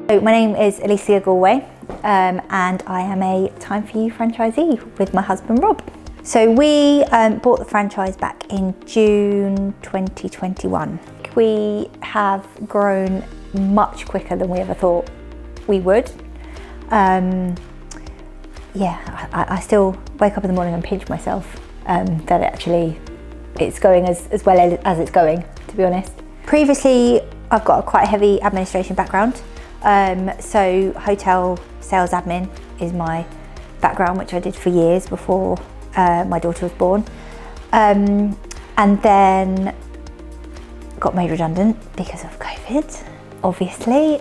So my name is Alicia and I am a Time For You franchisee with my husband Rob. So we bought the franchise back in June 2021. We have grown much quicker than we ever thought we would. I still wake up in the morning and pinch myself that it's going as well as it's going, to be honest. Previously, I've got quite a heavy administration background. So hotel sales admin is my background, which I did for years before my daughter was born. And then got made redundant because of COVID, obviously.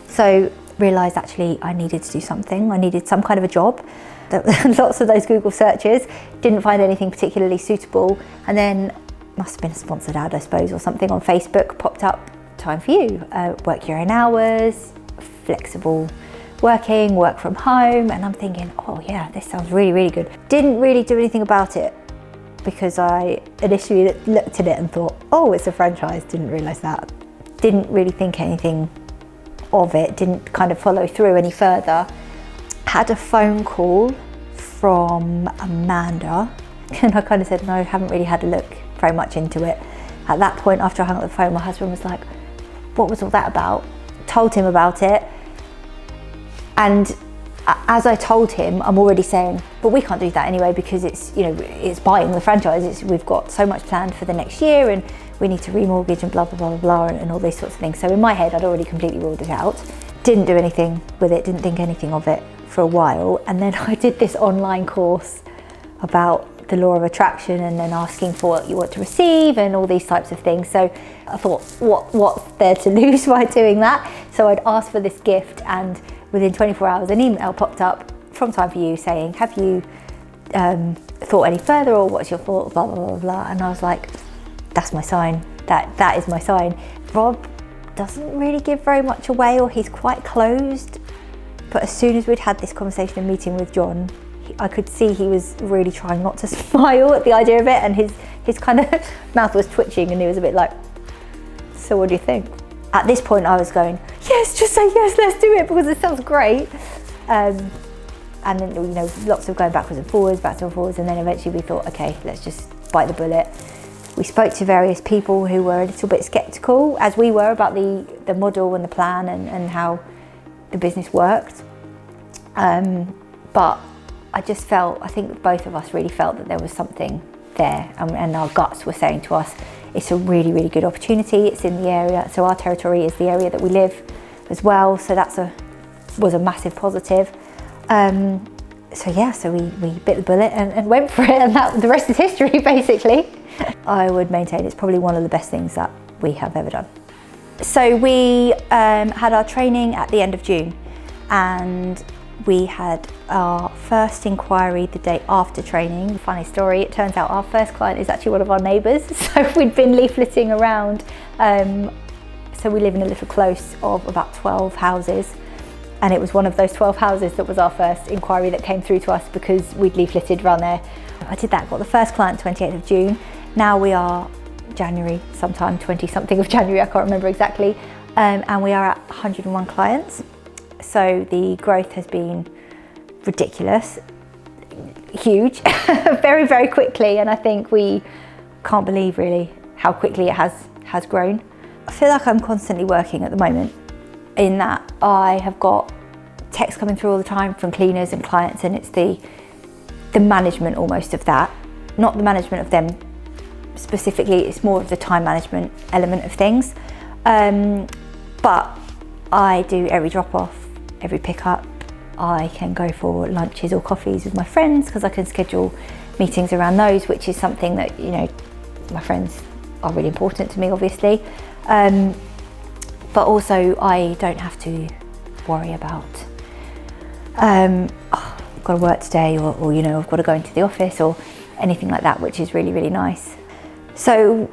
So realised actually I needed to do something. I needed some kind of a job. Lots of those Google searches, didn't find anything particularly suitable. And then must have been a sponsored ad, I suppose, or something on Facebook popped up, Time For You, work your own hours, flexible working, work from home. And I'm thinking, oh yeah, this sounds really, really good. Didn't really do anything about it because I initially looked at it and thought, oh, it's a franchise, didn't realise that. Didn't really think anything of it, didn't kind of follow through any further. Had a phone call from Amanda and I kind of said, no, I haven't really had a look very much into it. At that point, after I hung up the phone, my husband was like, what was all that about? Told him about it. And as I told him, I'm already saying, but we can't do that anyway because it's buying the franchise. We've got so much planned for the next year and we need to remortgage and blah, blah, blah, blah, and all these sorts of things. So in my head, I'd already completely ruled it out. Didn't do anything with it, didn't think anything of it for a while. And then I did this online course about the law of attraction and then asking for what you want to receive and all these types of things. So I thought, what's there to lose by doing that? So I'd asked for this gift and within 24 hours an email popped up from Time For You saying, have you thought any further or what's your thought, blah, blah, blah, blah. And I was like, that's my sign, that is my sign. Rob doesn't really give very much away or he's quite closed. But as soon as we'd had this conversation and meeting with John, I could see he was really trying not to smile at the idea of it and his kind of mouth was twitching and he was a bit like, so what do you think? At this point I was going, yes, just say yes, let's do it because it sounds great. And then, lots of going backwards and forwards, and then eventually we thought, okay, let's just bite the bullet. We spoke to various people who were a little bit sceptical, as we were, about the model and the plan and how the business worked. But I think both of us really felt that there was something there and our guts were saying to us, it's a really, really good opportunity. It's in the area, so our territory is the area that we live as well. So was a massive positive. So we bit the bullet and went for it and the rest is history basically. I would maintain it's probably one of the best things that we have ever done. So we had our training at the end of June and we had our first inquiry the day after training. Funny story, it turns out our first client is actually one of our neighbours. So we'd been leafleting around. So we live in a little close of about 12 houses. And it was one of those 12 houses that was our first inquiry that came through to us because we'd leafleted around there. I did that, got the first client 28th of June. Now we are January, sometime 20 something of January, I can't remember exactly. And we are at 101 clients. So the growth has been ridiculous, huge, very, very quickly. And I think we can't believe really how quickly it has grown. I feel like I'm constantly working at the moment in that I have got texts coming through all the time from cleaners and clients, and it's the management almost of that, not the management of them specifically, it's more of the time management element of things. But I do every drop off, every pickup. I can go for lunches or coffees with my friends because I can schedule meetings around those, which is something that, my friends are really important to me, obviously. But also I don't have to worry about, I've got to work today or I've got to go into the office or anything like that, which is really, really nice. So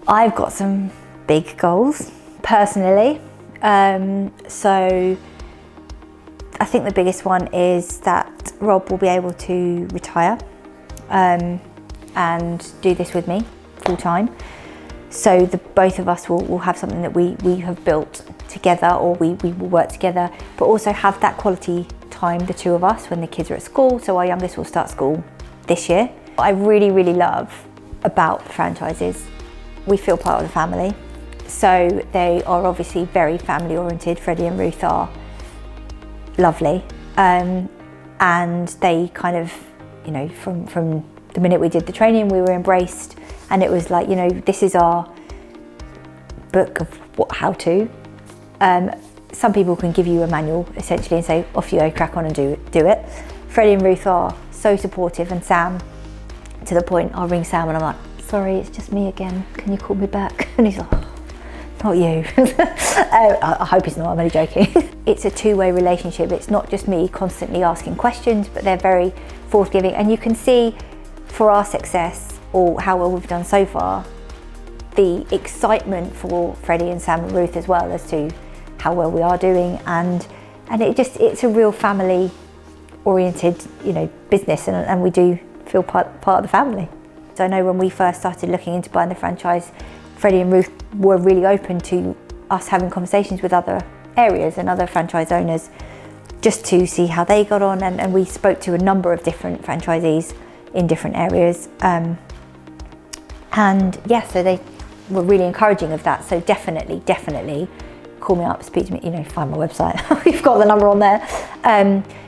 I've got some big goals personally. So I think the biggest one is that Rob will be able to retire and do this with me full time. So both of us will have something that we have built together, or we will work together, but also have that quality time, the two of us, when the kids are at school. So our youngest will start school this year. What I really, really love about the franchises, we feel part of the family. So they are obviously very family oriented. Freddie and Ruth are lovely. And they kind of, you know, from the minute we did the training, we were embraced, and it was like, you know, this is our book of how to. Some people can give you a manual essentially and say, off you go, crack on and do it. Freddie and Ruth are so supportive, and Sam, to the point I'll ring Sam and I'm like, sorry, it's just me again, can you call me back? And he's like, not you. I hope he's not, I'm only joking. It's a two-way relationship. It's not just me constantly asking questions, but they're very forthgiving, and you can see for our success, or how well we've done so far, the excitement for Freddie and Sam and Ruth as well, as to how well we are doing, and it's a real family oriented, you know, business, and we do feel part of the family. So I know when we first started looking into buying the franchise, Freddie and Ruth were really open to us having conversations with other areas and other franchise owners, just to see how they got on, and we spoke to a number of different franchisees in different areas, and yeah, so they were really encouraging of that. So definitely call me up, speak to me, you know, find my website, you've got the number on there.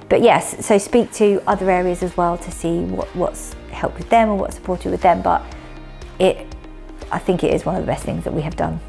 But yes, so speak to other areas as well to see what's helped with them or what's supported with them. But I think it is one of the best things that we have done.